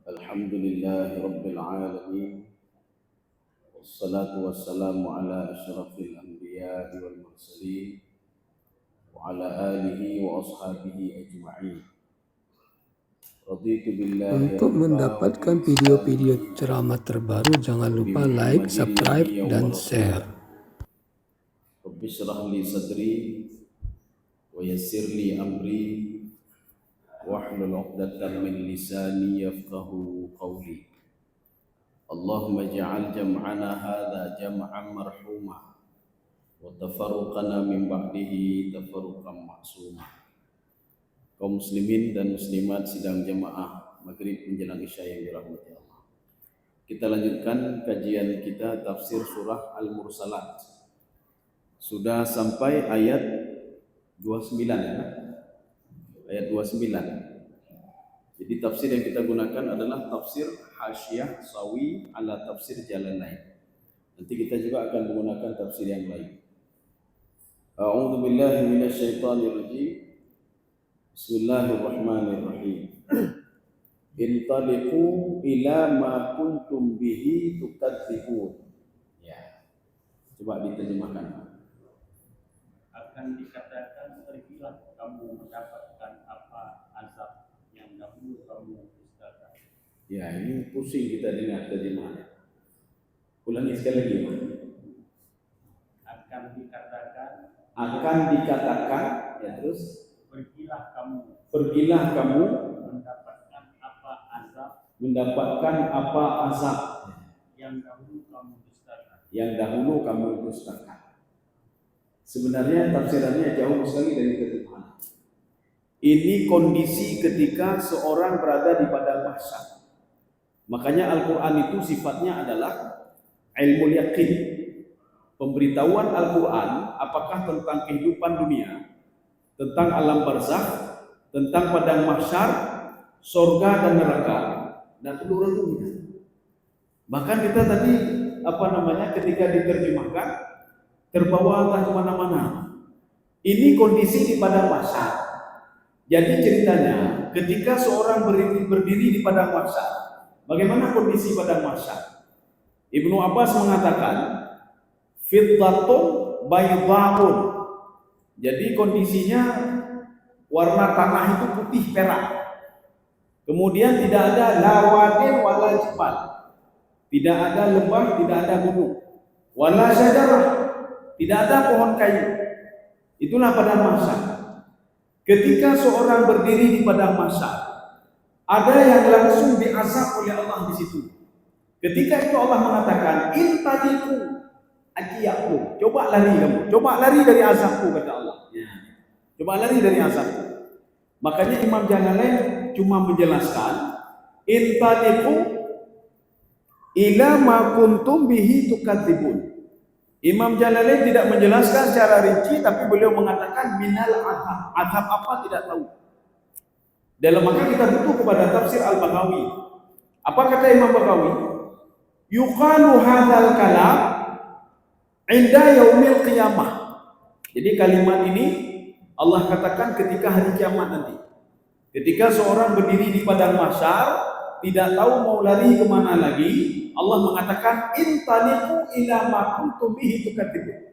الحمد لله رب العالمين والصلاة والسلام على أشرف الأنبياء والمرسلين وعلى آله وأصحابه أجمعين رضيت بالله Untuk mendapatkan video-video ceramah terbaru, jangan lupa like, subscribe, dan share. رب اشرح لي صدري ويسر لي أمري واحلل عقدة من لساني يفقه قولي اللهم اجعل جمعنا هذا جمعا مرحوما وتفرقنا من بعده تفرقا معصوما. Kaum muslimin dan muslimat sidang jemaah maghrib menjelang isya yang dirahmati Allah. Kita lanjutkan kajian kita tafsir surah Al-Mursalat. Sudah sampai ayat 29 ya. Ayat 29. Jadi tafsir yang kita gunakan adalah tafsir Hasyiyah Sawi ala tafsir Jalalain. Nanti kita juga akan menggunakan tafsir yang lain. A'udzu billahi minasyaitonir rajim. Bismillahirrahmanirrahim. Intaliqu ila ma kuntum bihi tukadzibun. Ya. Coba diterjemahkan. Akan dikatakan pergilah kamu mendapatkan apa azab yang dahulu kamu dustakan. Ya, ini pusing kita dengar terjemahannya. Ulangi sekali lagi, Mas. Akan dikatakan ya terus pergilah kamu mendapatkan apa azab yang dahulu kamu dustakan. Sebenarnya tafsirannya jauh sekali dari terjemahan. Ini kondisi ketika seorang berada di padang mahsyar. Makanya Al-Quran itu sifatnya adalah ilmu yakin. Pemberitahuan Al-Quran apakah tentang kehidupan dunia, tentang alam barzakh, tentang padang mahsyar, surga dan neraka, dan seluruh dunia. Bahkan kita tadi ketika diterjemahkan terbawa entah kemana-mana. Ini kondisi di padang mahsyar. Jadi ceritanya ketika seorang berdiri di padang mahsyar, bagaimana kondisi padang mahsyar? Ibnu Abbas mengatakan fiddatun bayda'un. Jadi kondisinya warna tanah itu putih perak. Kemudian tidak ada lawadin wala jibal. Tidak ada lembah, tidak ada gunung. Wala syajarah. Tidak ada pohon kayu. Itulah padang mahsyar. Ketika seorang berdiri di padang mahsyar, ada yang langsung diazab oleh Allah di situ. Ketika itu Allah mengatakan, intadiku ajiyaku, coba lari dari azabku, kata Allah. Coba lari dari azabku. Makanya Imam Jalalain cuma menjelaskan, intadiku ila ma kuntum bihi tukadzibun. Imam Jalalain tidak menjelaskan secara rinci, tapi beliau mengatakan minal azab. Azab apa tidak tahu. Dalam maka kita butuh kepada tafsir Al-Baghawi. Apa kata Imam Baghawi? Yuqalu hadzal kalam inda yaumil qiyamah. Jadi kalimat ini Allah katakan ketika hari kiamat nanti. Ketika seorang berdiri di padang mahsyar, tidak tahu mau lari kemana lagi, Allah mengatakan intaliqu ila ma kuntum bihi tukadzibun.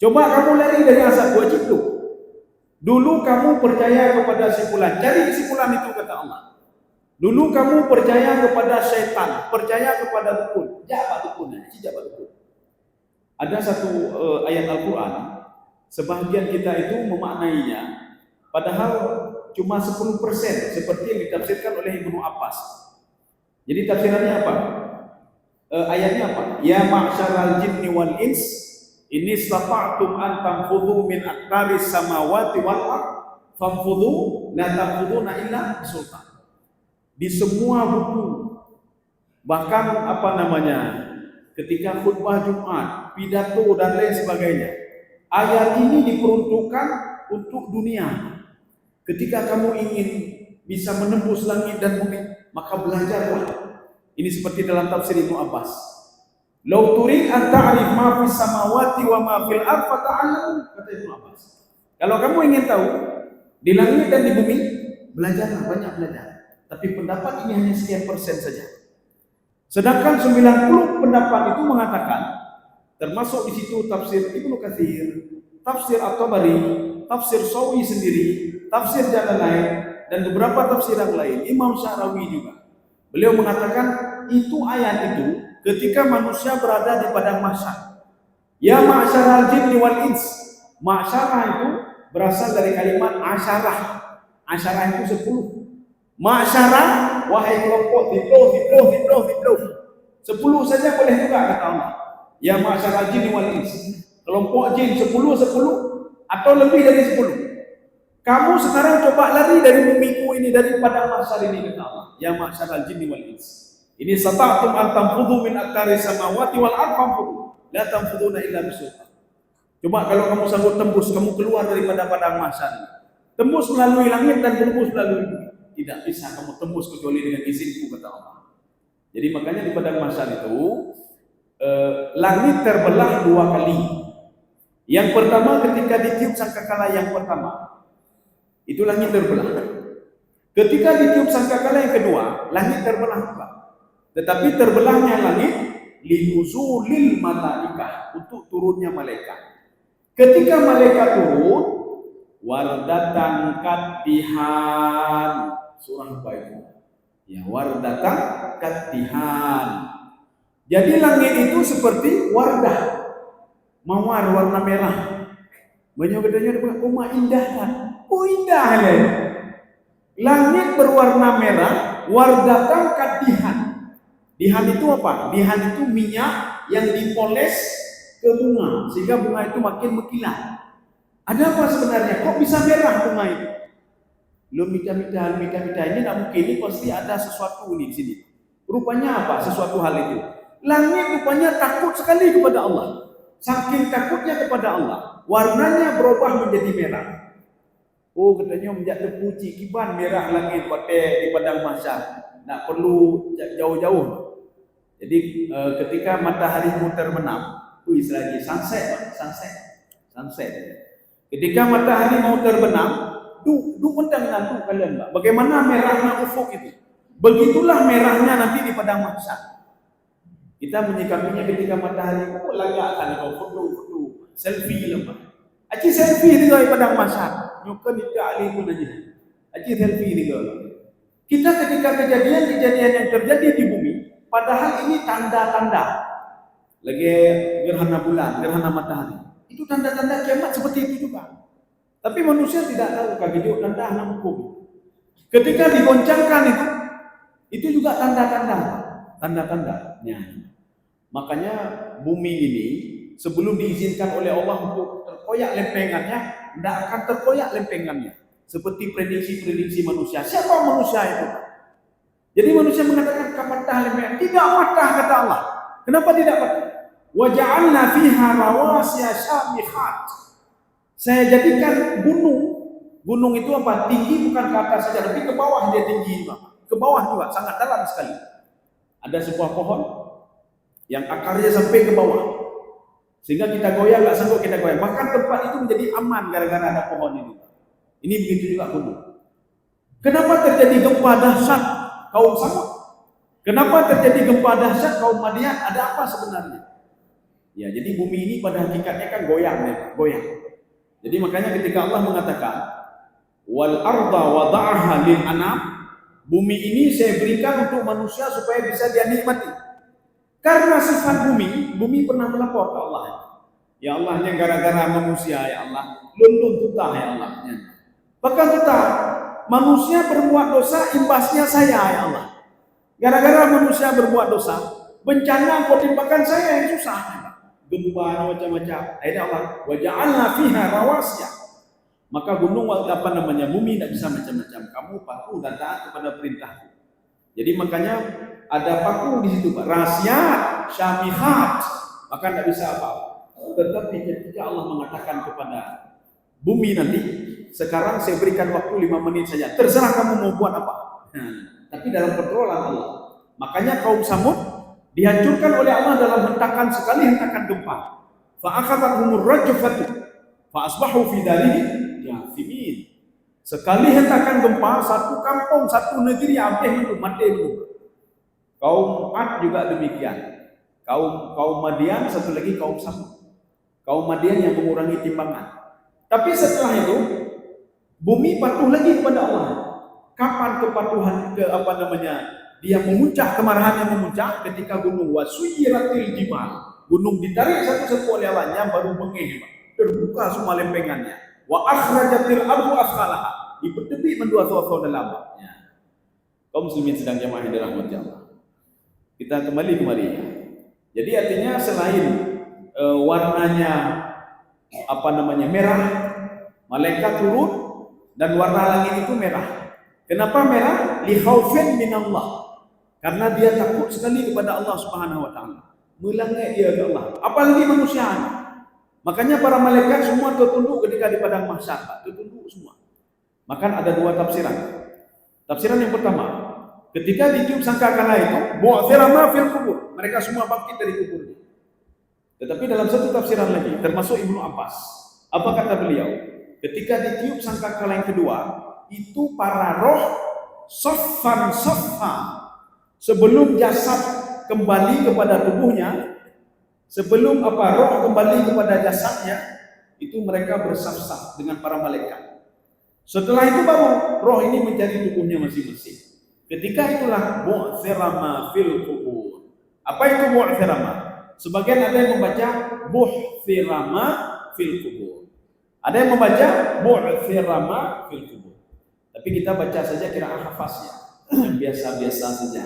Coba kamu lari dari azab wajib itu. Dulu kamu percaya kepada si fulan, cari si fulan itu, kata Allah. Dulu kamu percaya kepada syaitan, percaya kepada dukun. Jabat dukun. Ada satu ayat Al-Quran, sebahagian kita itu memaknainya, padahal cuma 10%, seperti yang ditafsirkan oleh Ibnu Abbas. Jadi tafsirannya apa? Ayatnya apa? Ya ma'syaral jinni wal ins, ini istata'tum an tanfudhu min aqtaris samawati wal ardh fanfudhu la tanfudhuna illa bisultan. Di semua buku, bahkan ketika khutbah Jumat, pidato dan lain sebagainya, ayat ini diperuntukkan untuk dunia. Ketika kamu ingin bisa menembus langit dan bumi, maka belajarlah. Ini seperti dalam tafsir Ibnu Abbas. Lau turid an ta'rif ma fis samawati wa ma fil ardh fata'allam, kata Ibnu Abbas. Kalau kamu ingin tahu di langit dan di bumi, belajarlah, banyak belajar. Tapi pendapat ini hanya sekian persen saja. Sedangkan 90 pendapat itu mengatakan, termasuk di situ tafsir Ibnu Katsir, tafsir At-Tabari, tafsir Sawi sendiri, tafsir Jalalain, dan beberapa tafsir yang lain, Imam Syarawi juga. Beliau mengatakan itu ayat itu ketika manusia berada di padang mahsyar. Ya ma'syaral jinni wal ins. Ma'syarah itu berasal dari kalimat asyarah. Asyarah itu 10. Ma'syarah, wahai kelompok, hibloh. 10 saja boleh juga kata Allah. Ya ma'syaral jinni wal ins. Kelompok jin 10 atau lebih dari 10. Kamu sekarang coba lari dari bumiku ini, dari padang mahsyar ini, kata Allah. Ya ma'syaral jinni wal ins. Ini sata'tum an tanfudhu min aqtari samawati wal ardh fanfudhu. La tanfudhuna illa bisultan. Coba kalau kamu sanggup tembus, kamu keluar daripada padang mahsyar. Tembus melalui langit dan tembus melalui bumi. Tidak bisa kamu tembus kecuali dengan izinku, kata Allah. Jadi makanya di padang mahsyar itu langit terbelah 2 kali. Yang pertama ketika ditiup sangkakala yang pertama, itu langit terbelah. Ketika ditiup sangkakala yang kedua, langit terbelah juga. Tetapi terbelahnya langit linuzulil malaikah, untuk turunnya malaikat. Ketika malaikat turun, wardatan katihan, surah apa itu? Ya, wardatan katihan. Jadi langit itu seperti wardah, mawar warna merah. Banyak katanya rumah indah kan? Oh indah ya. Langit berwarna merah, wardatan katihan. Dihan itu apa? Dihan itu minyak yang dipoles ke bunga sehingga bunga itu makin mengkilat. Ada apa sebenarnya? Kok bisa merah bunga itu? Lo mita-mita ini tidak mungkin, ini pasti ada sesuatu di sini. Rupanya apa? Sesuatu hal itu. Langit rupanya takut sekali kepada Allah. Saking takutnya kepada Allah, warnanya berubah menjadi merah. Oh katanya menjadi puji kiban merah langit di padang mahsyar. Tak perlu jauh-jauh. Jadi ketika matahari terbenam, itu istilahnya sunset. Ketika matahari mau terbenam, mentang kalian, Mbak. Bagaimana merahnya ufuk itu? Begitulah merahnya nanti di padang mahsyar. Kita menyikapinya ketika matahari lagi akan foto selfie lembah. Aci selfie di padang mahsyar. Nyukan itu ahli pun aja. Aci selfie di kita ketika kejadian-kejadian yang terjadi di bumi, padahal ini tanda-tanda lagi gerhana bulan, gerhana matahari. Itu tanda-tanda kiamat seperti itu juga. Tapi manusia tidak tahu kagidio tanda anak hukum. Ketika digoncangkan itu juga tanda-tandanya. Makanya bumi ini sebelum diizinkan oleh Allah untuk terkoyak lempengannya, tidak akan terkoyak lempengannya. Seperti prediksi-prediksi manusia. Siapa manusia itu? Jadi manusia mengatakan kapatah lempengan. Tidak patah kata Allah. Kenapa tidak patah? Wa ja'alna fiha rawasiya syamikhat. Saya jadikan gunung itu apa? Tinggi bukan ke atas saja, tapi ke bawah dia tinggi juga. Ke bawah juga sangat dalam sekali. Ada sebuah pohon yang akarnya sampai ke bawah. Sehingga kita goyang nggak sanggup kita goyang. Bahkan tempat itu menjadi aman gara-gara ada pohon ini. Ini begitu juga gunung. Kenapa terjadi gempa dahsyat kaum Samud? Kenapa terjadi gempa dahsyat kaum Madian? Ada apa sebenarnya? Ya, jadi bumi ini pada hakikatnya kan goyang. Jadi makanya ketika Allah mengatakan wal arda wada'aha lil anam, bumi ini saya berikan untuk manusia supaya bisa dia nikmati. Karena sifat bumi pernah melapor ke Allah. Ya Allah, yang gara-gara manusia ya Allah, lundun tutah ya Allah. Bahkan kita manusia berbuat dosa, imbasnya saya ya Allah. Gara-gara manusia berbuat dosa, bencana kau timpakan saya yang susah. Gempa macam-macam. Akhirnya Allah, wa ja'alna fiha rawasiya. Maka gunung bumi tidak bisa macam-macam. Kamu patuh dan taat kepada perintahku. Jadi makanya ada paku di situ, Pak. Rahasia syamihat. Maka tidak bisa apa-apa. Tetapi ketika Allah mengatakan kepada bumi nanti, sekarang saya berikan waktu 5 menit saja. Terserah kamu mau buat apa. Tapi dalam pertolongan Allah. Makanya kaum Samud dihancurkan oleh Allah dalam hentakan gempa. Fa akhadhahumur rajfatu fa asbahu fi darihim jathimin. Sekali hentakan gempa, satu kampung, satu negeri habis itu, mati dulu. Kaum Ad juga demikian. Kaum Madian, satu lagi kaum Samud. Kaum Madian yang mengurangi timbangan. Tapi setelah itu, bumi patuh lagi kepada Allah. Kapan kepatuhan dia memuncak, kemarahan yang memuncak ketika gunung wasuyiratil jibal. Gunung ditarik satu-satu oleh Allahnya baru mengeh, terbuka semua lempengannya. Wa akhrajatil ardu asqalaha. Dipertebik mendua thawthau dalam. Ya. Kaum muslimin sedang jamaah yang dirahmati Allah. Kita kembali. Jadi artinya selain warnanya merah, malaikat turun dan warna langit itu merah. Kenapa merah? Li khaufin minallah. Karena dia takut sekali kepada Allah Subhanahu wa taala. Melanggar dia ke Allah. Apalagi manusia. Makanya para malaikat semua tertunduk ketika di padang mahsyar, tertunduk semua. Maka ada dua tafsiran. Tafsiran yang pertama, ketika ditiup sangkakala itu, bu'thirama fil kubur. Mereka semua bangkit dari kuburnya. Tetapi dalam satu tafsiran lagi, termasuk Ibnu Abbas, apa kata beliau? Ketika ditiup sangkakala yang kedua, itu para roh saffan saffa. Sebelum jasad kembali kepada tubuhnya, sebelum roh kembali kepada jasadnya, itu mereka bersaf-saf dengan para malaikat. Setelah itu baru roh ini mencari tubuhnya masing-masing. Ketika itulah bu'thirama fil kubur. Apa itu bu'thirama? Sebagian ada yang membaca bu'thirama fil kubur. Ada yang membaca bu'thirama fil kubur. Tapi kita baca saja qiraah hafaznya, yang biasa-biasa saja.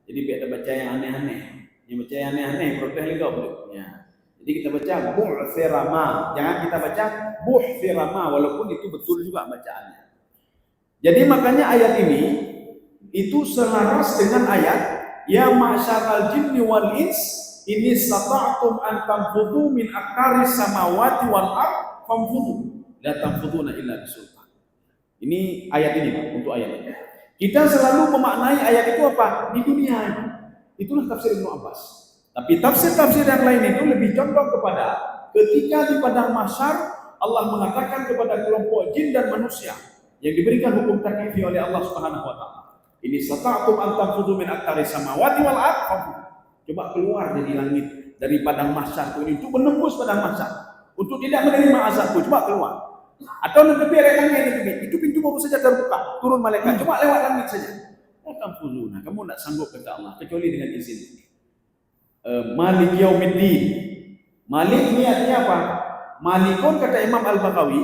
Jadi biar baca yang aneh-aneh. Yang baca yang aneh-aneh protes lagi ya. Jadi kita baca bu'thirama, jangan kita baca bu'thirama walaupun itu betul juga bacaannya. Jadi makanya ayat ini itu selaras dengan ayat ya ma'syaral jinni wal ins ini stata'tum an tanfudhu min aqtaris samawati wal ard famfudhu la tanfudhuna illa bisultan. Ini ayat ini Pak, untuk ayat ini. Kita selalu memaknai ayat itu apa? Di dunia ini. Itulah tafsir Ibnu Abbas. Tapi tafsir-tafsir yang lain itu lebih condong kepada ketika di padang mahsyar Allah mengatakan kepada kelompok jin dan manusia yang diberikan hukum taklifi oleh Allah Subhanahu wa taala. Ini sata'tum an tanfudhu min aqtaris samawati wal ard. Coba keluar dari langit, dari padang mahsyar ini untuk menembus padang mahsyar, untuk tidak menerima azabku. Coba keluar. Atau lebih langit itu pintu baru saja terbuka, turun malaikat. Coba lewat langit saja. Tanfudhuna, kamu tidak sanggup kata Allah kecuali dengan izin. Malik yaumiddin. Malik ini artinya apa? Malikun kata Imam Al-Baghawi,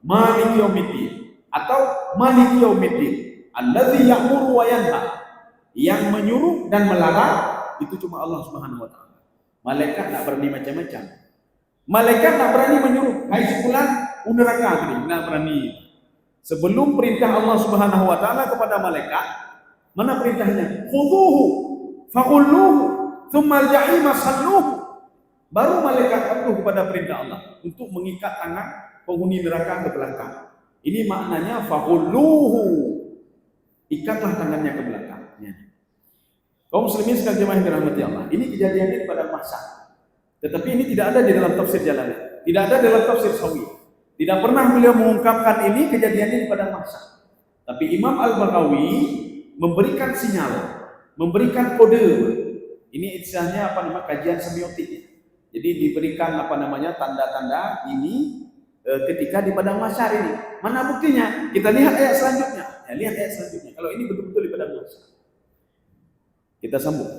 Malik yaumiddin atau Malik yaumiddin, allazi ya'muru wa yanha. Yang menyuruh dan melarang itu cuma Allah Subhanahu wa taala. Malaikat tak berani macam-macam. Malaikat tak berani menyuruh, hai sebulan neraka gini, enggak berani. Sebelum perintah Allah Subhanahu wa taala kepada malaikat, mana perintahnya? Khudhuhu faqulluhu thumma al-jahima salluhu. Baru malaikat patuh kepada perintah Allah untuk mengikat tangan penghuni neraka ke belakang. Ini maknanya faqulluhu. Ikatlah tangannya ke belakang. Ya. Kaum muslimin sekalian jemaah yang dirahmati Allah. Ini kejadiannya pada masa. Tetapi ini tidak ada di dalam tafsir Jalalain. Tidak ada dalam tafsir Sawi. Tidak pernah beliau mengungkapkan ini kejadiannya pada masa. Tapi Imam Al-Baghawi memberikan sinyal, memberikan kode. Ini istilahnya kajian semiotik. Jadi diberikan tanda-tanda ini ketika di padang mahsyar ini. Mana buktinya? Kita lihat ayat selanjutnya. Ya, lihat ayat selanjutnya. Kalau ini betul-betul di padang mahsyar. Kita sambung.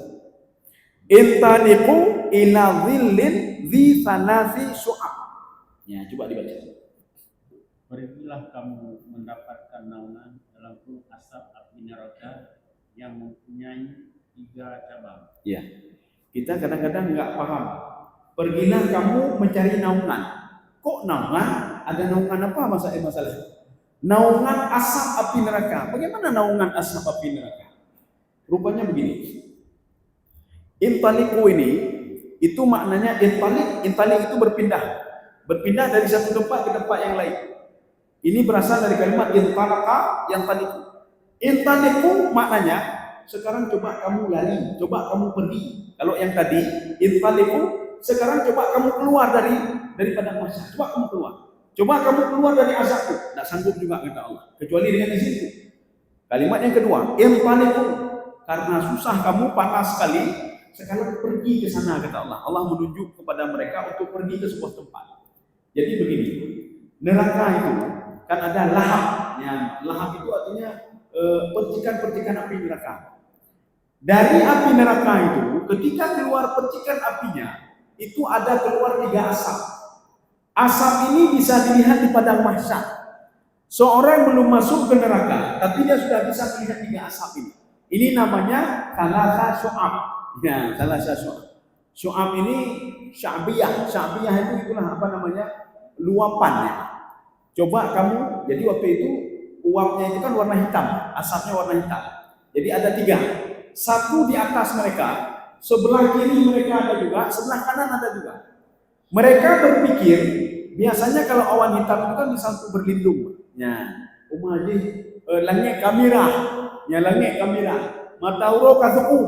Intaliqu ila dhillin dhi thalathi syu'ab. Ya, coba dibaca. Pergilah kamu mendapatkan naungan dalam asap api neraka yang mempunyai 3 cabang. Ya. Kita kadang-kadang enggak paham. Pergilah kamu mencari naungan. Kok naungan? Ada naungan apa masalah? Naungan asap api neraka. Bagaimana naungan asap api neraka? Rupanya begini. Intaliku ini itu maknanya intalik itu berpindah. Berpindah dari satu tempat ke tempat yang lain. Ini berasal dari kalimat intalaka yang taliku. Intaliku maknanya sekarang coba kamu lari, coba kamu pergi. Kalau yang tadi intaliku, sekarang coba kamu keluar dari padang mahsyar. Coba kamu keluar. Coba kamu keluar dari azabku, tidak sanggup juga kata Allah, kecuali dengan izinku. Kalimat yang kedua, intaniku, karena susah kamu, panas sekali, sekarang pergi ke sana kata Allah. Allah menunjuk kepada mereka untuk pergi ke sebuah tempat. Jadi begini, neraka itu kan ada lahap. Ya, lahap itu artinya percikan-percikan api neraka. Dari api neraka itu, ketika keluar percikan apinya, itu ada keluar 3 asap. Asap ini bisa dilihat di padang mahsyar. Seorang belum masuk ke neraka, tapi dia sudah bisa melihat 3 asap ini. Ini namanya thalatha syu'ab. Ya, thalatha syu'ab. Syu'ab ini sya'biyah. Sya'biyah itu itulah apa namanya? Luapannya. Coba kamu, jadi waktu itu uapnya itu kan warna hitam, asapnya warna hitam. Jadi ada 3. Satu di atas mereka, sebelah kiri mereka ada juga, sebelah kanan ada juga. Mereka berpikir, biasanya kalau awan hitam itu kan bisa untuk berlindung. Ya, langit kamera, ya langit kamera. Matauro kasuku,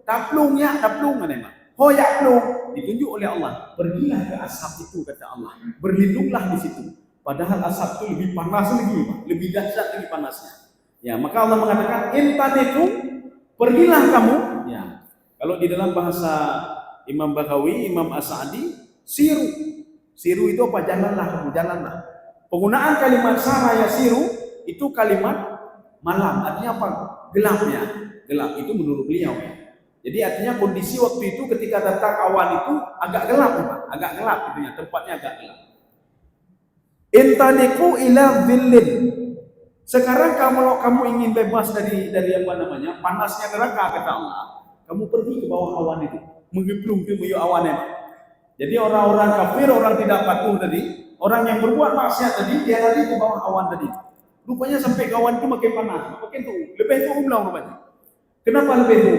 taplungnya taplung mana mak? Hoyak plung, ditunjuk oleh Allah. Pergilah ke asap itu kata Allah, berlindunglah di situ. Padahal asap itu lebih panas lagi, lebih dahsyat lagi panasnya. Ya, maka Allah mengatakan intaniku, pergilah kamu. Ya, kalau di dalam bahasa Imam Baghawi, Imam As-Sa'di, siru itu apa? Jalanlah kamu, jalanlah. Penggunaan kalimat saraya siru itu kalimat malam, artinya apa? Gelapnya, gelap itu menurut beliau. Jadi artinya kondisi waktu itu ketika datang awan itu agak gelap, agak gelap itunya, tempatnya agak gelap. Intaniku ila dhillin. Sekarang kalau kamu ingin bebas dari apa namanya? Panasnya neraka kata Allah, kamu pergi ke bawah awan itu, menggeplung ke bawah awan itu. Jadi orang-orang kafir, orang tidak patuh tadi, orang yang berbuat maksiat tadi, dia lari ke bawah awan tadi. Rupanya sampai awan itu makin panas, makin tuh, lebih tuh rupanya. Kenapa lebih tuh?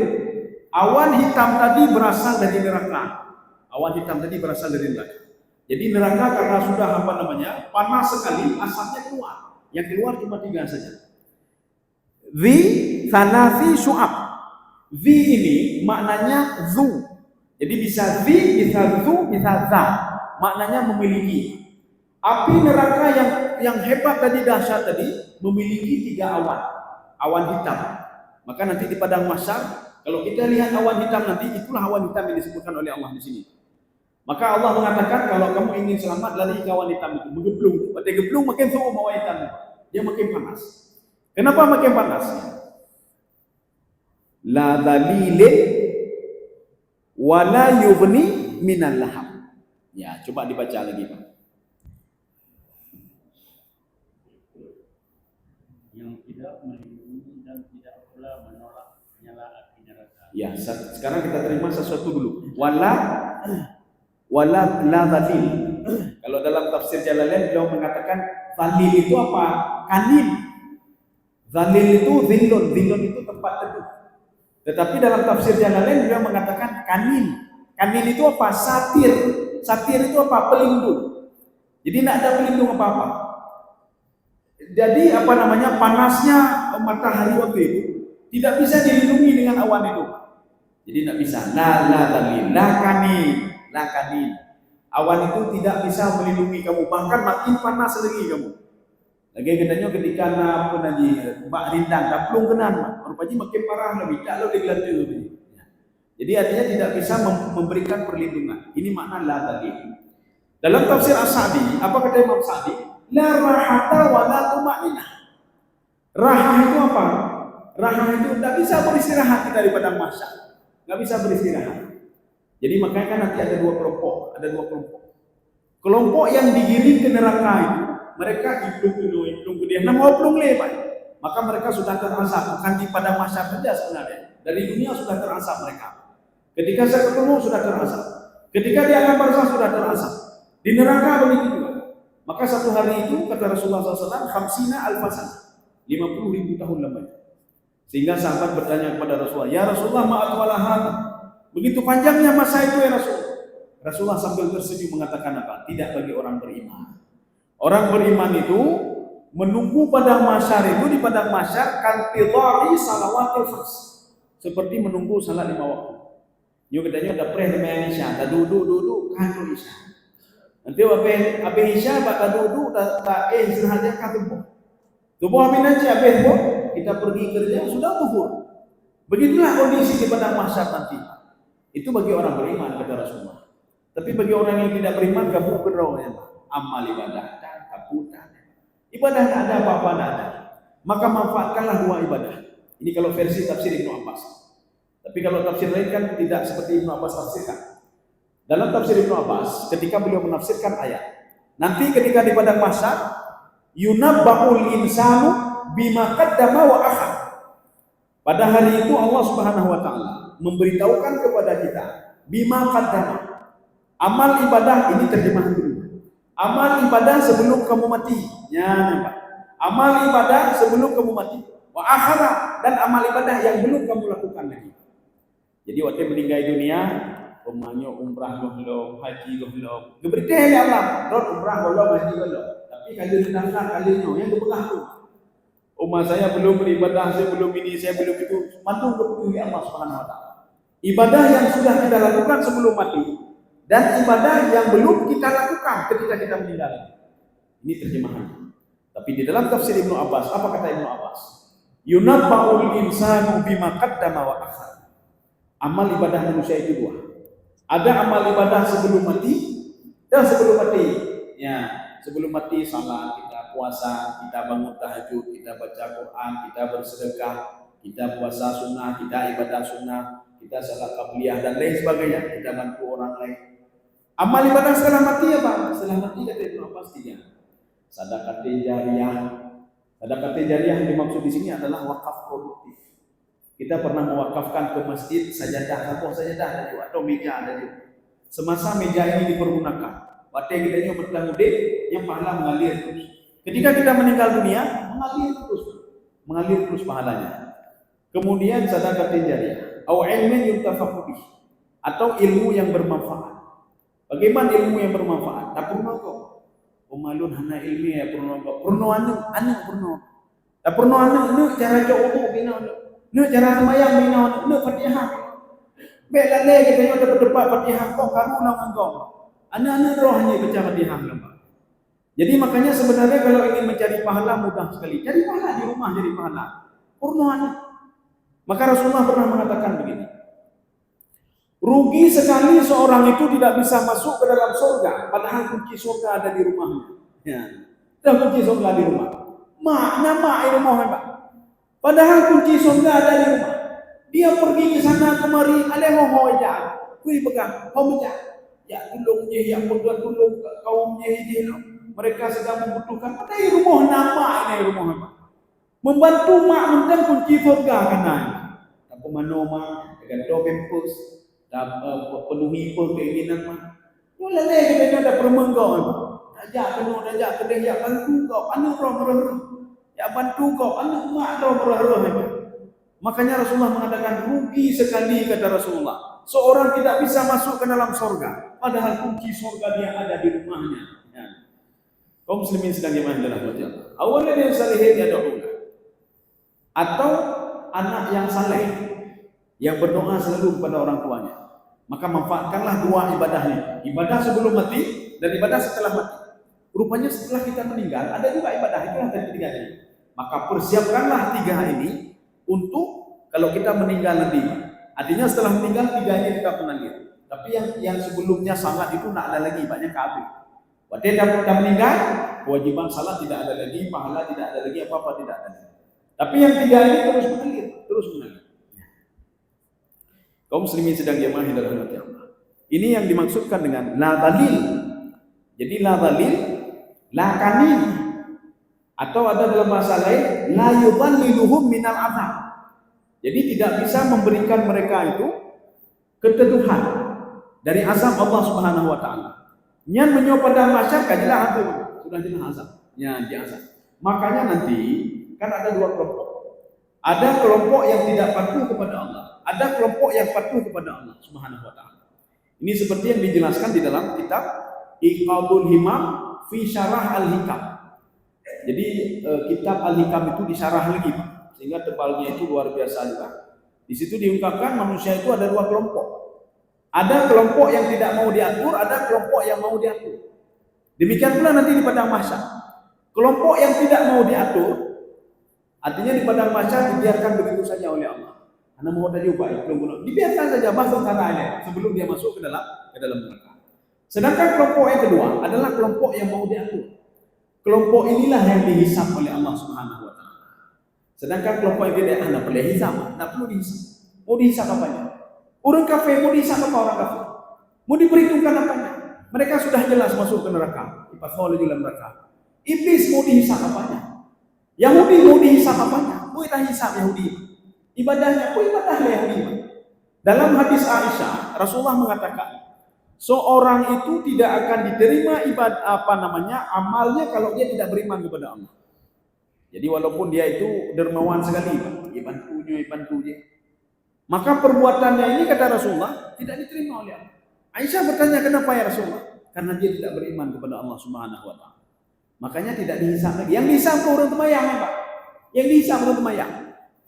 Awan hitam tadi berasal dari neraka. Awan hitam tadi berasal dari neraka. Jadi neraka karena sudah apa namanya panas sekali, asapnya keluar. Yang keluar cuma 3 saja. Dhi thalathi syu'ab. Dhi ini maknanya zu. Jadi bisa dhi, bisa zu, bisa za. Maknanya memiliki. Api neraka yang hebat tadi, dahsyat tadi, memiliki 3 awan. Awan hitam. Maka nanti di padang mahsyar, kalau kita lihat awan hitam nanti, itulah awan hitam yang disebutkan oleh Allah di sini. Maka Allah mengatakan kalau kamu ingin selamat lari ke awan hitam itu, menggeblung. Pada geblung makin suhu awan hitam itu. Dia makin panas. Kenapa makin panas? La dhalilin wa la yughni minal lahab. Ya, coba dibaca lagi, Pak. Yang tidak melindungi dan tidak pula menolak nyala api neraka. Ya, sekarang kita terima sesuatu dulu. Wala la dhalil. Kalau dalam tafsir Jalalain beliau mengatakan dhalil itu apa? Kanin. Dhalil itu dhillun, dhillun itu tempat teduh. Tetapi dalam tafsir Jalalain beliau mengatakan kanin. Kanin itu apa? Satir. Satir itu apa? Pelindung. Jadi tidak ada pelindung apa-apa. Jadi apa namanya panasnya matahari waktu itu tidak bisa dilindungi dengan awan itu. Jadi tidak bisa. La dhalil, la kanin. Awan itu tidak bisa melindungi kamu, bahkan makin panas lagi kamu. Lagi katanya ketika na pun lagi mbak rindang, taplung kenan, rupanya makin parah lebih, tak lebih gelantu lebih. Jadi artinya tidak bisa memberikan perlindungan. Ini makna la tadi. Dalam tafsir As-Sa'di, apa kata Imam Sa'di? La rahata wa la tuma'inah. Rahah itu apa? Rahah itu tidak bisa beristirahat kita di padang mahsyar. Nggak bisa beristirahat. Jadi makanya kan nanti ada 2 kelompok, Kelompok yang digiring ke neraka itu, mereka hidup dia, mau plung lebar. Maka mereka sudah terasap, bukan di padang mahsyar saja sebenarnya. Dari dunia sudah terasap mereka. Ketika saya ketemu sudah terasap. Ketika di alam barzah sudah terasap. Di neraka begitu juga. Maka satu hari itu kata Rasulullah SAW, khamsina alfasana, 50.000 tahun lamanya. Sehingga sahabat bertanya kepada Rasulullah, ya Rasulullah ma'atwalahan. Begitu panjangnya masa itu ya Rasulullah sambil tersenyum mengatakan apa? Tidak bagi orang beriman. Orang beriman itu menunggu padang mahsyar itu di padang mahsyar kantidhari salawatil khams. Seperti menunggu salat 5 waktu. Yo katanya ada preh dengan Isya, ada duduk kan Isya. Nanti abe isya bakal duduk tak istirahat kah tubuh. Tubuh amin aja abe kita pergi kerja sudah zuhur. Begitulah kondisi di padang mahsyar nanti. Itu bagi orang beriman kata Rasulullah. Tapi bagi orang yang tidak beriman kamu berdoa amal ibadah dan kabutan. Ibadah tak ada apa-apa tak ada. Maka manfaatkanlah dua ibadah. Ini kalau versi tafsir Ibnu Abbas. Tapi kalau tafsir lain kan tidak seperti Ibnu Abbas tafsirkan. Dalam tafsir Ibnu Abbas, ketika beliau menafsirkan ayat, nanti ketika di padang mahsyar, yunabba'ul insanu bima qaddama wa akhar. Pada hari itu Allah Subhanahu wa taala memberitahukan kepada kita bima qaddama. Amal ibadah ini terjemahan dulu. Amal ibadah sebelum kamu mati. Ya, nampak. Amal ibadah sebelum kamu mati. Wa akhara, dan amal ibadah yang belum kamu lakukan lagi. Jadi waktu meninggal dunia, umumnya umrah belum, haji belum. Geberteh ya Allah, rot umrah belum, haji belum. Tapi kalau ditangkap kalinya yang kebelah tu. Umat saya belum beribadah, saya belum ini, saya belum itu. Mantu kepedulian Allah Subhanahu wa taala. Ibadah yang sudah kita lakukan sebelum mati dan ibadah yang belum kita lakukan ketika kita meninggal. Ini terjemahan. Tapi di dalam tafsir Ibnu Abbas, apa kata Ibnu Abbas? Yunabba'ul insanu bima qaddama wa akhar. Amal ibadah manusia itu dua. Ada amal ibadah sebelum mati dan sebelum mati. Ya, sebelum mati salat, kita puasa, kita bangun tahajud, kita baca Quran, kita bersedekah, kita puasa sunnah, kita ibadah sunnah, kita salat qabliyah dan lain sebagainya. Kita bantu orang lain. Amal ibadah setelah mati apa? Setelah mati kata Ibnu Abbas tiga. Sedekah jariyah. Sedekah jariyah yang dimaksud di sini adalah wakaf produktif. Kita pernah mewakafkan ke masjid sajadah, sajadah tadi atau meja tadi. Semasa meja ini dipergunakan, waktu kita ini bertanggung yang pahala mengalir terus. Ketika kita meninggal dunia, mengalir terus pahalanya. Kemudian sedekah jariyah, au ilmin yuntafa'u bih, atau ilmu yang bermanfaat. Bagaimana ilmu yang bermanfaat? Tak pernah kok. Umalun hana ilmi ya pernah kok. Pernah anu pernah. Tak pernah anu cara jauh bina. Nu cara semayang bina, nu Fatihah. Bela le kita yang dapat Fatihah kok kamu nang kau. Anak-anak rohnya baca Fatihah lama. Jadi makanya sebenarnya kalau ingin mencari pahala mudah sekali. Cari pahala di rumah jadi pahala. Purnoan. Maka Rasulullah pernah mengatakan begini. Rugi sekali seorang itu tidak bisa masuk ke dalam surga, padahal kunci surga ada di rumahnya. Ya. Dan kunci surga di rumah. Nama rumah Pak. Padahal kunci surga ada di rumah. Dia pergi ke sana kemari, ada hoho aja. Kui pegang, hoho aja. Ya tolong je yang pegang tolong kaumnya je. Mereka sedang membutuhkan. Ada di rumah nama ini rumah Pak. Membantu mak mentang kunci surga kena. Tak pemano mak dengan dobempus. Penuhi pun keinginan mah. Mula lagi kita ada permenggau. Dajak penuh, dajak kedai, ya bantu kau, anu roh merah. Ya bantu kau, anu mak roh merah. Makanya Rasulullah mengatakan rugi sekali kata Rasulullah. Seorang tidak bisa masuk ke dalam surga, padahal kunci surga dia ada di rumahnya. Ya. Kaum muslimin sedang gimana dalam wajah. Awalnya yang salihin ya doa. Atau anak yang saleh yang berdoa selalu kepada orang tuanya. Maka manfaatkanlah dua ibadahnya. Ibadah sebelum mati dan ibadah setelah mati. Rupanya setelah kita meninggal ada juga ibadah itu yang ketiga ini. Maka persiapkanlah tiga ini untuk kalau kita meninggal nanti. Artinya setelah meninggal tiga ini kita menangis. Tapi yang sebelumnya salat itu tidak ada lagi, banyak kabeh. Waktu kita meninggal, kewajiban salat tidak ada lagi, pahala tidak ada lagi, apa-apa tidak ada lagi. Tapi yang tiga ini terus mengalir. Kaum muslimin sedang jamaah dalam hati Allah. Ini yang dimaksudkan dengan la dalil. Jadi la dalil, la kanin. Atau ada dalam bahasa lain, la yudhalliluhum minal azab. Jadi tidak bisa memberikan mereka itu keteduhan dari azab Allah Subhanahu wa taala. Nyan menyopada masyarakat jelas itu sudah jelas azab. Nyan di azab. Makanya nanti kan ada dua kelompok. Ada kelompok yang tidak patuh kepada Allah. Ada kelompok yang patuh kepada Allah Subhanahu wa taala. Ini seperti yang dijelaskan di dalam kitab Iqadul Himam fi Syarah Al-Hikam. Jadi kitab Al-Hikam itu disyarah lagi, Pak. Sehingga tebalnya itu luar biasa juga. Di situ diungkapkan manusia itu ada dua kelompok. Ada kelompok yang tidak mau diatur, ada kelompok yang mau diatur. Demikian pula nanti di padang mahsyar. Kelompok yang tidak mau diatur, artinya di padang mahsyar dibiarkan begitu saja oleh Allah. Anda mau tadi ubah, dibiarkan saja masuk tanahnya sebelum dia masuk ke dalam neraka. Sedangkan kelompok yang kedua adalah kelompok yang mau diatur. Kelompok inilah yang dihisap oleh Allah Subhanahu wa taala. Sedangkan kelompok yang tidak anda perlu hisap, tidak perlu dihisap. Mau dihisap apanya? Orang kafir mau dihisap apa orang kafir? Mau diperhitungkan apanya? Mereka sudah jelas masuk ke neraka, dipasol di dalam neraka. Iblis mau dihisap apanya? Yahudi mau dihisap apanya? Mau kita hisap Yahudi. Ibadahnya, ibadah Yahudi. Dalam hadis Aisyah, Rasulullah mengatakan, seorang itu tidak akan diterima amalnya kalau dia tidak beriman kepada Allah. Jadi walaupun dia itu dermawan sekali, dia bantu dia. Maka perbuatannya ini kata Rasulullah tidak diterima oleh Allah. Aisyah bertanya, kenapa ya Rasulullah? Karena dia tidak beriman kepada Allah Subhanahu wa taala. Makanya tidak dihisap lagi. Yang dihisap ke orang temayang, Pak. Yang dihisap orang temayang.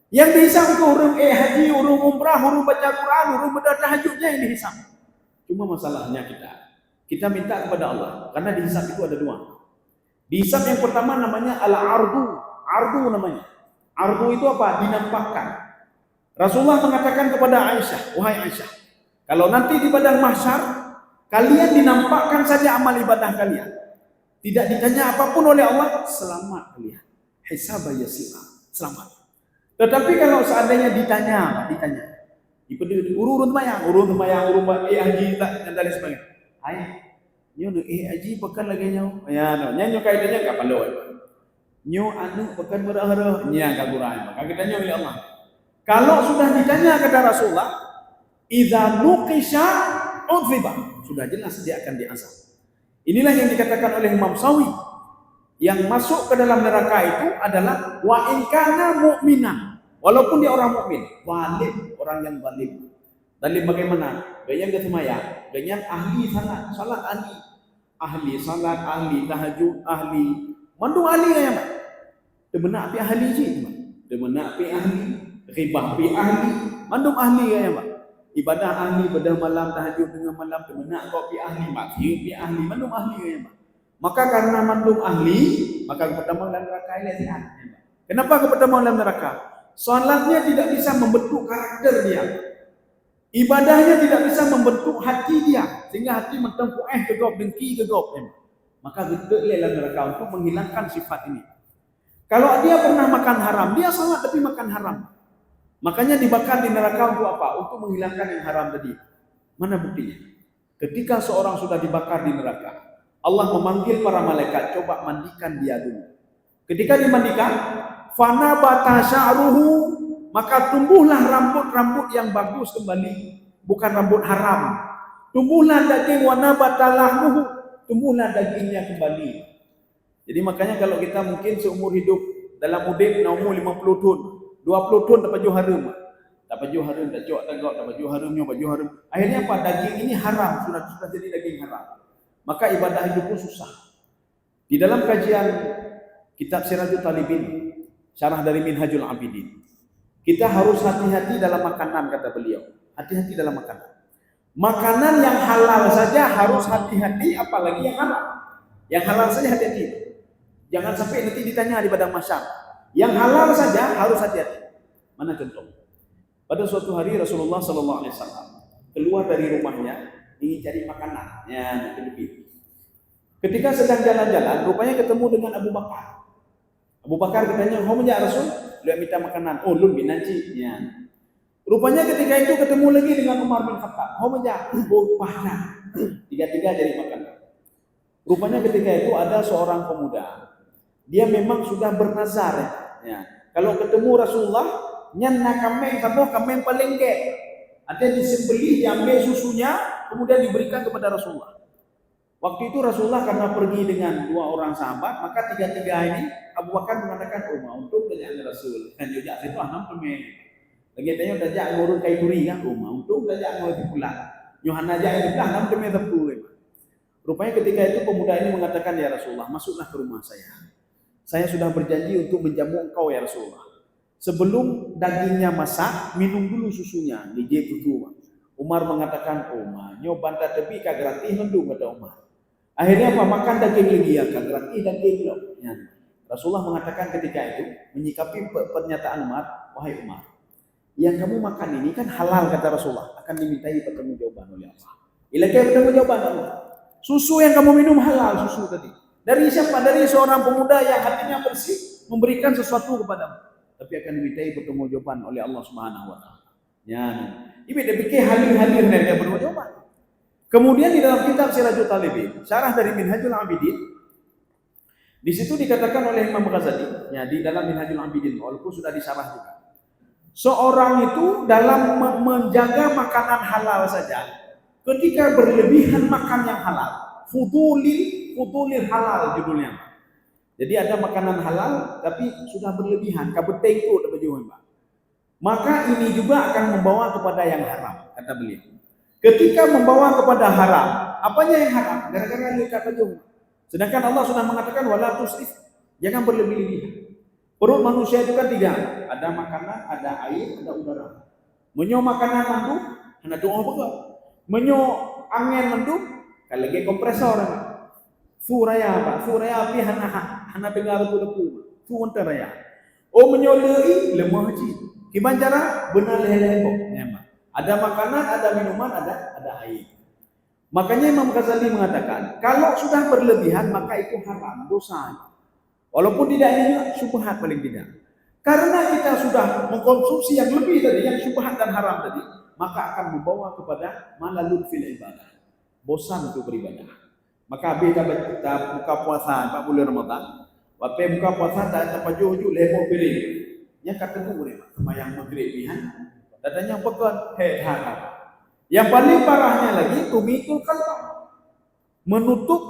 Yang dihisap ke orang haji, orang umrah, orang baca Quran, orang bertahajudnya yang dihisap. Cuma masalahnya kita minta kepada Allah, karena dihisap itu ada dua. Dihisap yang pertama namanya al-ardu. Ardu namanya. Ardu itu apa? Dinampakkan. Rasulullah mengatakan kepada Aisyah, wahai Aisyah, kalau nanti di padang mahsyar kalian dinampakkan saja amal ibadah kalian, tidak ditanya apapun oleh Allah, selamat kalian. Hisab yasira, selamat. Tetapi kalau seandainya ditanya, urun temayang, urun haji dan lain sebagainya. Hai, nyo haji pekan lagi nyo. Ya, nyo kaitannya enggak palau. Nyo anu pekan merah-merah, nya enggak kurang. Maka kita nyo oleh Allah. Kalau sudah ditanya kepada Rasulullah, idza nuqisha udhiba, sudah jelas dia akan diazab. Inilah yang dikatakan oleh Imam Sawi. Yang masuk ke dalam neraka itu adalah wa in kana mu'minan. Walaupun dia orang mukmin, zalim, orang yang zalim. Zalim bagaimana? Ganyan kesemayang, ganyan ahli salat ahli salat, ahli tahajud, ahli mandu ahli kaya mak. Demenak pi ahli je, demenak pi ahli, ribah pi ahli, mandum ahli kaya mak. Ibadah ahli pada malam, tahajud dengan malam, demenak kau pi ahli, maksiat pi ahli, mandum ahli kaya mak. Maka karena mandum ahli, maka pertama dalam neraka ini lihat. Kenapa pertama dalam neraka? Salatnya tidak bisa membentuk karakter dia. Ibadahnya tidak bisa membentuk hati dia, sehingga hati mentempuh kegop dengki kegop. Maka gedek dalam neraka untuk menghilangkan sifat ini. Kalau dia pernah makan haram, dia salat tapi makan haram. Makanya dibakar di neraka untuk apa? Untuk menghilangkan yang haram tadi. Mana buktinya? Ketika seorang sudah dibakar di neraka, Allah memanggil para malaikat, coba mandikan dia dulu. Ketika dimandikan, fana bata sya'ruhu, maka tumbuhlah rambut-rambut yang bagus kembali, bukan rambut haram. Tumbuhlah daging wana batalahmuhu, tumbuhlah dagingnya kembali. Jadi makanya kalau kita mungkin seumur hidup dalam mudik umur 50 tahun, 20 tahun tak baju harum. Tak baju harum, tak jok, tak baju harumnya, baju harum. Akhirnya apa? Daging ini haram, sudah jadi daging haram. Maka ibadah itu pun susah. Di dalam kajian kitab Sirajul Talibin, syarah dari Minhajul Abidin, kita harus hati-hati dalam makanan, kata beliau. Hati-hati dalam makanan. Makanan yang halal saja harus hati-hati, apalagi yang haram. Yang halal saja hati-hati. Jangan sampai nanti ditanya di padang mahsyar. Yang halal saja harus hati-hati. Mana contoh? Pada suatu hari Rasulullah SAW keluar dari rumahnya ingin cari makanan. Ya, ketika sedang jalan-jalan, rupanya ketemu dengan Abu Bakar. Abu Bakar katanya, "Mau ya Rasul, lu minta makanan." "Oh, lu binanci." Ya. Rupanya ketika itu ketemu lagi dengan Umar bin Khattab. "Mau ya?" "Oh, pahala." Tiga-tiga dari makanan. Rupanya ketika itu ada seorang pemuda. Dia memang sudah bernazar. Ya. Kalau ketemu Rasulullah, nyanna kameng paling gede. Artinya disembelih, diambil susunya, kemudian diberikan kepada Rasulullah. Waktu itu Rasulullah karena pergi dengan dua orang sahabat, maka tiga-tiga ini Abu Bakar mengatakan, "Oh, mau untuk dengan Rasul." Kan juga itu anam pemain. Lagi tanya udah jak ngurun kai duri kan, "Oh, mau untuk udah jak ngurun pula." Yohana jak itu anam pemain tepu. Rupanya ketika itu pemuda ini mengatakan, "Ya Rasulullah, masuklah ke rumah saya. Saya sudah berjanji untuk menjamu engkau ya Rasulullah. Sebelum dagingnya masak, minum dulu susunya." Umar mengatakan, "Umar, nyo banta tepi ka gratis mendung," kata Umar. Akhirnya apa? Makan daging lagi ya, kan berarti daging loh. Ya. Rasulullah mengatakan ketika itu menyikapi pernyataan Umar, wahai Umar, yang kamu makan ini kan halal kata Rasulullah, akan dimintai pertanggungjawaban oleh Allah. Ilakai pertanggungjawaban Allah. Susu yang kamu minum halal, susu tadi. Dari siapa? Dari seorang pemuda yang hatinya bersih, memberikan sesuatu kepadamu. Tapi akan dimintai pertanggungjawaban oleh Allah Subhanahu wa taala. Ya. Ini dia pikir halir-halir dari pertanggungjawaban. Kemudian di dalam kitab Sirajul Talibin, syarah dari Minhajul Abidin, di situ dikatakan oleh Imam Ghazali, ya di dalam Minhajul Abidin, walaupun sudah disyarah juga. Seorang itu dalam menjaga makanan halal saja, ketika berlebihan makan yang halal, fudulil halal judulnya. Jadi ada makanan halal tapi sudah berlebihan, kabeteng itu dapat jauh, maka ini juga akan membawa kepada yang haram, kata beliau. Ketika membawa kepada haram, apanya yang haram? Gara-gara luka kejung. Sedangkan Allah sudah mengatakan wala tusrif, jangan berlebih-lebihan. Perut manusia itu kan 3, ada makanan, ada air, ada udara. Menyo makanan mandum, hana doa apa? Menyo angin mandum, kalau lagi kompresor. Furaya apa? Furaya api hana dengar lepu-lepu. Fu raya. Oh menyo lei lemah haji. Gimana cara? Benar lehe-lehe. Ada makanan, ada minuman, ada air. Makanya Imam Ghazali mengatakan, kalau sudah berlebihan maka itu haram, dosa. Walaupun tidak ini juga syubhat paling tidak. Karena kita sudah mengkonsumsi yang lebih tadi, yang syubhat dan haram tadi, maka akan membawa kepada malalun fil ibadah. Bosan untuk beribadah. Maka habis kita buka puasa 4 bulan Ramadan, waktu buka puasa tak dapat jauh-jauh lemok piring. Yang kata tu boleh, yang berlebihan. Datanya pekan head. Yang paling parahnya lagi tumitul kalbah, menutup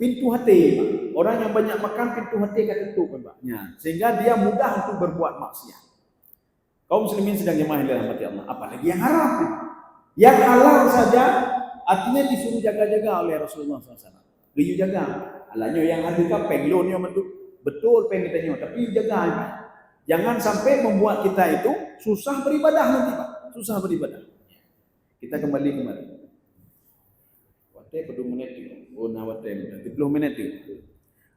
pintu hati. Orang yang banyak makan pintu hati kan tutup, Pak. Sehingga dia mudah untuk berbuat maksiat. Kaum muslimin sedang jemaah yang dirahmati Allah, apalagi yang haram. Yang halal saja artinya disuruh jaga-jaga oleh Rasulullah SAW. Dia jaga. Alanya yang ada kapeng lo ni betul pengen kita tapi jaga. Jangan sampai membuat kita itu susah beribadah nanti, Pak. Susah beribadah. Kita kembali kemari. Wate 2 menit itu. Oh, na wate 30 menit itu.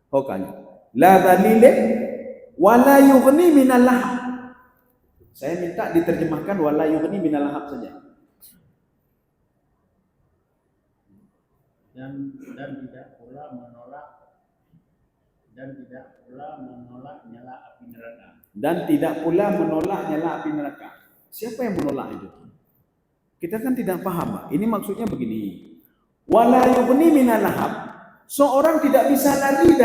Hokanya. La dalile wala yughni minal lahab. Saya minta diterjemahkan wala yughni minal lahab saja. Dan tidak pula menolak nyala api neraka. Dan tidak pula menolak nyala api neraka. Siapa yang menolak itu? Kita kan tidak paham, Pak. Ini maksudnya begini. Wala yughni minal lahab. Seorang tidak bisa lari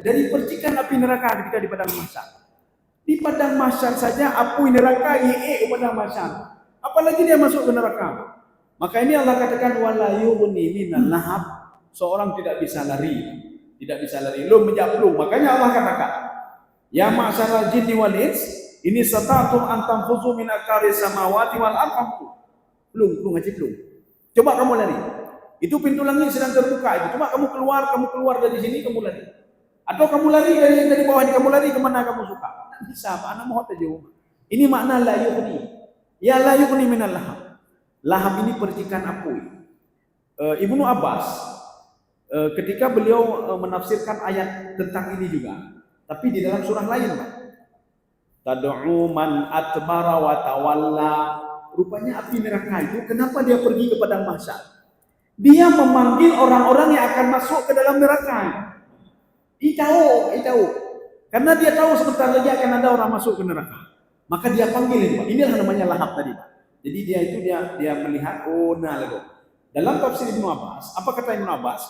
dari percikan api neraka ketika di padang mahsyar. Di padang mahsyar saja api neraka ye padang mahsyar. Apalagi dia masuk ke neraka. Maka ini Allah katakan wala yughni minal lahab. Seorang tidak bisa lari. Tidak bisa lari. Lu menjaplu. Makanya Allah katakan, ya ma'syaral jinni wal ins, ini sata'tum an tanfuzu min aqari samawati wal ardh. Belum haji belum. Coba kamu lari. Itu pintu langit sedang terbuka itu. Coba kamu keluar dari sini kamu lari. Atau kamu lari dari bawah ini, kamu lari kemana kamu suka. Bisa apa? Anak mau jauh. Ini makna la yughni. Ya la yughni minal lahab. Lahab ini percikan api. Ibnu Abbas ketika beliau menafsirkan ayat tentang ini juga, tapi di dalam surah lain, Pak. Tad'u man atbara wa tawalla. Rupanya api neraka itu kenapa dia pergi ke padang mahsyar? Dia memanggil orang-orang yang akan masuk ke dalam neraka. Tahu. Karena dia tahu sebentar lagi akan ada orang masuk ke neraka. Maka dia panggil ini, Pak. Inilah namanya lahab tadi, Pak. Jadi dia melihat lagu. Dalam tafsir Ibnu Abbas, apa kata Ibnu Abbas?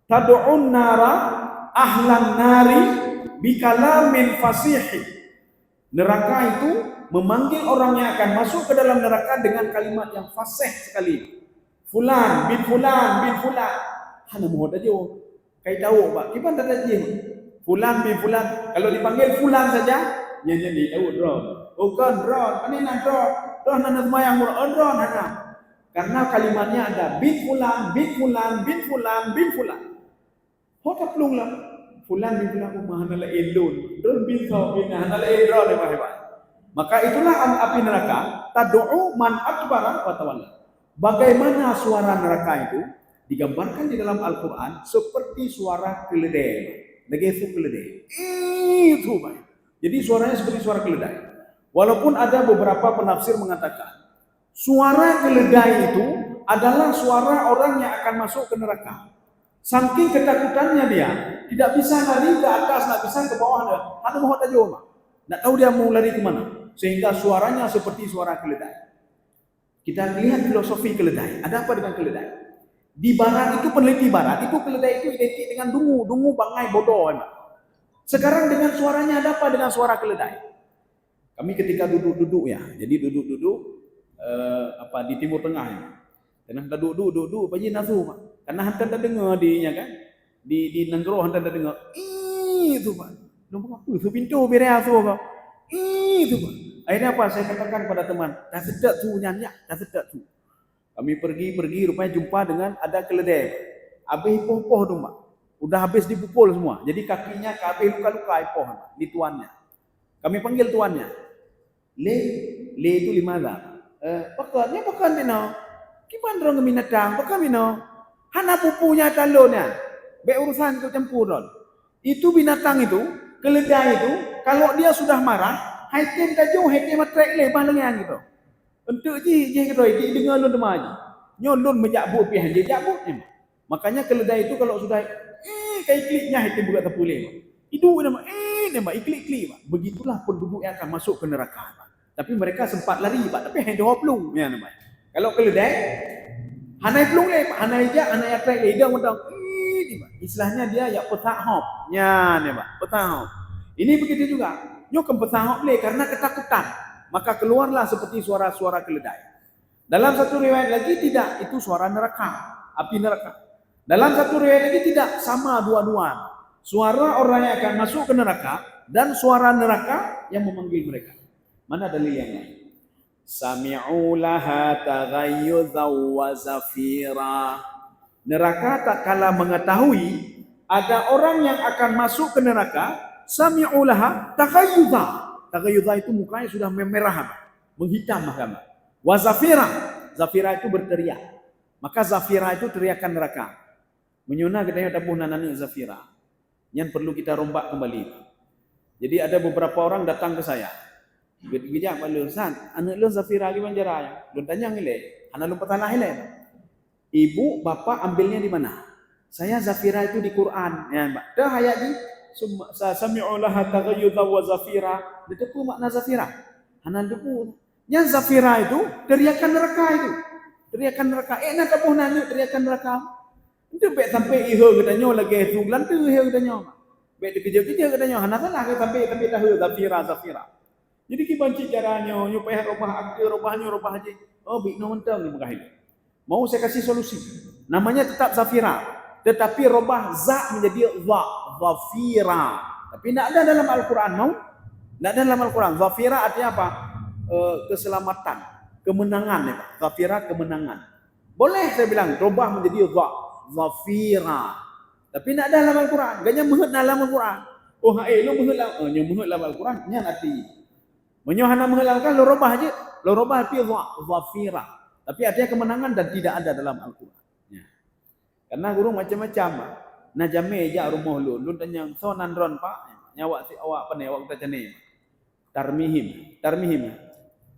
Tad'un nara ahlan nari bikalamin fasihi. Neraka itu memanggil orang yang akan masuk ke dalam neraka dengan kalimat yang fasih sekali. Fulan bin fulan bin fulan. Hana mohon aja. Kayak tahu, Pak. Gimana tadi? Fulan bin fulan. Kalau dipanggil fulan saja, nyanyi tahu drone. Oh kan drone. Ini nak drone. Drone nana semayang drone nana. Karena kalimatnya ada bin fulan, bin fulan, bin fulan, bin fulan. Hotak pelung lah. Fulan bin fulan mahana la indun. Drone bin kau bin hana la drone hebat. Maka itulah api neraka. Tad'u man akbara wa tawalla. Bagaimana suara neraka itu? digambarkan di dalam Al-Quran seperti suara keledai. Negefu keledai. Itu Pak. Jadi suaranya seperti suara keledai. Walaupun ada beberapa penafsir mengatakan suara keledai itu adalah suara orang yang akan masuk ke neraka. Saking ketakutannya dia, tidak bisa lari ke atas, tidak bisa ke bawah. Ada mau aja Pak. Tidak tahu dia mau lari kemana. Sehingga suaranya seperti suara keledai. Kita lihat filosofi keledai. Ada apa dengan keledai? Di barat itu, peneliti barat itu, keledai itu identik dengan dungu. Dungu bangai bodoh. Sekarang dengan suaranya ada apa dengan suara keledai? Kami ketika duduk-duduk ya. Jadi duduk-duduk di Timur Tengah ya. Karena duduk-duduk apa je nasu Pak. Karena hantar dah dengar dinya kan. Di Nenggro hantar dah dengar. Itu Pak. Nombor apa? Itu pintu berea tu kau. Itu Pak. Akhirnya apa? Saya katakan kepada teman, dah sedap tu nyanyi, dah sedap tu. Kami pergi rupanya jumpa dengan ada keledai. Habis poh-poh tu Pak. Udah habis dipukul semua. Jadi kakinya habis luka-luka poh di tuannya. Kami panggil tuannya. Le itu limala. Pakatnya pakan bina. Kipan orang minatang, pakan bina. Hana pupunya talonnya. Be urusan itu campur. Itu binatang itu, keledai itu, kalau dia sudah marah, haitim tajung, haitim matrek lebah lengan gitu. Untuk je gitu, dia dengar lun demaj. Nyolun menjabut pihak je jabut ni. Makanya keledai itu kalau sudah kayak kliknya haitim buka terpulih. Itu nama nama iklik-klik Pak. Begitulah penduduk yang akan masuk ke neraka Pak. Tapi mereka sempat lari Pak, tapi hanya 20 ya namanya. Kalau keledai hanai pelung le Pak, hanai ja, hanai atrek le dia ngundang istilahnya dia ya petahop. Ya ni Pak, petahop. Ini begitu juga. Nyokam petahop le karena ketakutan. Maka keluarlah seperti suara-suara keledai. Dalam satu riwayat lagi tidak, itu suara neraka, api neraka. Dalam satu riwayat lagi tidak, sama dua-dua. Suara orang yang akan masuk ke neraka dan suara neraka yang memanggil mereka. Mana dalil yang lain? Sami'u laha taghayyudhan wa zafira. Neraka tak kala mengetahui ada orang yang akan masuk ke neraka, sami'u laha taghayyudha. Taghayyudha itu mukanya sudah memerah, menghitam kan. Wa zafira. Zafira itu berteriak. Maka zafira itu teriakan neraka. Menyuna katanya tabuh nanani zafira. Yang perlu kita rombak kembali. Jadi ada beberapa orang datang ke saya. Gejak malu san, anak lu zafira gimana caranya? Lu tanya ngile, anak lu petalah ile. Ibu, bapak ambilnya di mana? Saya zafira itu di Quran, ya Mbak. Dah ayat di sami'u laha taghayyudha wa zafira. Itu makna zafira. Anak lu yang zafira itu teriakan neraka itu. Teriakan neraka. Nak tabuh nanu teriakan neraka. Itu baik sampai iho katanya lagi tu gelantu iho katanya. Baik dikejar-kejar katanya. Anak salah sampai dah zafira. Jadi kibanci caranya, nyupaya robah akte, robahnya robah haji. Oh, bik no mentang ni mengahil. Mau saya kasih solusi. Namanya tetap zafira, tetapi robah za menjadi zafira. Tapi tidak ada dalam Al-Quran, mau? Tidak ada dalam Al-Quran. Zafira artinya apa? Keselamatan, kemenangan ya Pak. Zafira kemenangan. Boleh saya bilang robah menjadi zafira. Tapi tidak ada dalam Al-Quran. Ganya menghut dalam Al-Quran. Oh, lu menghut dalam Al-Quran. Nya nanti. Menyohana menghalalkan lo robah aja, lo robah arti zafira. Tapi artinya kemenangan dan tidak ada dalam Al-Quran. Ya. Karena guru macam-macam. Nah jame aja rumah lu tanya so nandron Pak, nyawa si awak apa nih awak kita cene. Tarmihim.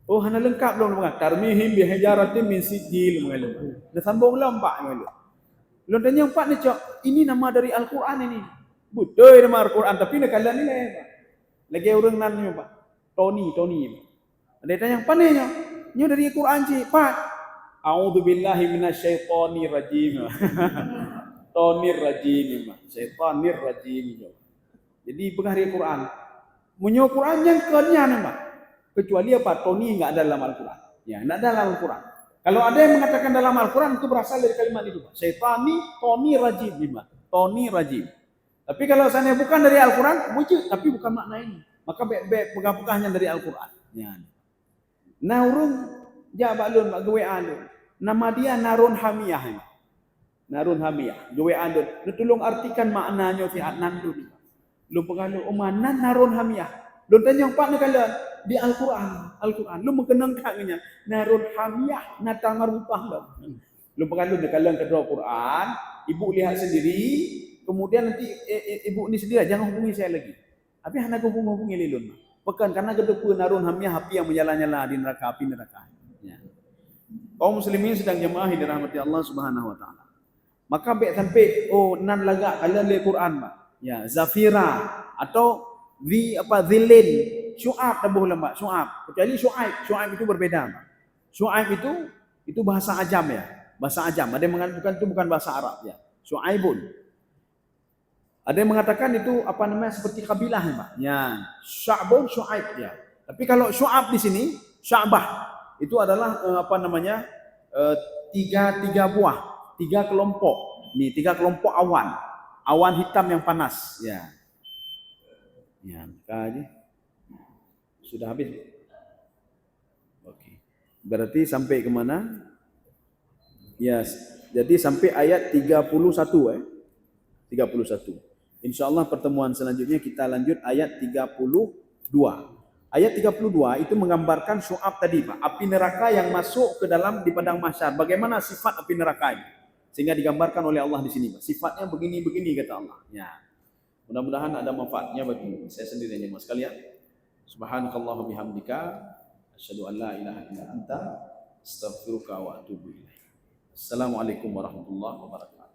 Oh hana lengkap belum mengat. Tarmihim bi hijaratin min sijil mengalu. Dah sambung lah Pak mengalu. Lu tanya Pak ni cok, ini nama dari Al-Quran ini. Betul nama Al-Quran tapi nak kalian ni lah. Lagi orang nan Pak. Tony. Ada tanya apa nih? Nyo dari Quran sih, Pak. A'udzubillahi minasyaitonir rajim. Tonir rajim, syaitanir rajim. Jadi penghari Quran. Munyo Quran yang kenya nama. Kecuali apa? Tony enggak ada dalam Al-Quran. Ya, enggak ada dalam Al-Quran. Kalau ada yang mengatakan dalam Al-Quran itu berasal dari kalimat itu, Pak. Syaitani Tony rajim, Pak. Tony rajim. Tapi kalau sana bukan dari Al-Quran, wujud tapi bukan makna ini. Maka baik-baik pegang-pegangnya dari Al-Quran. Ya. Nah, urung jabalun mak gawe alun. Nama dia Narun Hamiyah. Narun Hamiyah. Gawe alun. Lu tolong artikan maknanya fi nandu. Lu pengalu umanan Narun Hamiyah. Lu tanya Pak ni kalian di Al-Quran. Lu mengenang kannya Narun Hamiyah natang rupah lu. Lupa kalau kalau kedua Quran, ibu lihat sendiri, kemudian nanti ibu ni sendiri jangan hubungi saya lagi. Tapi hendak hubungi lilun. Pekan karena kedua narun hamnya api yang menyala-nyala di neraka, api neraka. Ya. Kaum muslimin sedang jemaah yang dirahmati Allah Subhanahu wa taala. Maka sampai nan laga kalian lihat Quran, Pak. Ya, Zafira atau zilin, Syu'ab tabuh lama, Syu'ab. Kecuali Syu'aib itu berbeda, Pak. Syu'aib itu bahasa Ajam ya. Bahasa Ajam. Ada yang mengatakan itu bukan bahasa Arab ya. Syu'aibun. Ada yang mengatakan itu seperti kabilah ya, Pak. Ya, Sya'bun Syu'aib ya. Tapi kalau Syu'ab di sini, Sya'bah itu adalah tiga buah, tiga kelompok. Nih, tiga kelompok awan hitam yang panas ya. Ya, aja. Sudah habis. Oke. Berarti sampai ke mana? Yes. Jadi sampai ayat 31 31. Insyaallah pertemuan selanjutnya kita lanjut ayat 32. Ayat 32 itu menggambarkan Syu'ab tadi, Pak. Api neraka yang masuk ke dalam di padang mahsyar. Bagaimana sifat api neraka ini? Sehingga digambarkan oleh Allah di sini, Pak. Sifatnya begini-begini kata Allah. Ya. Mudah-mudahan ada manfaatnya bagi saya sendiri dan jemaah sekalian. Subhanakallah bihamdika asyhadu an la ilaha illa anta astaghfiruka wa atubu ilaik. Assalamualaikum warahmatullahi wabarakatuh.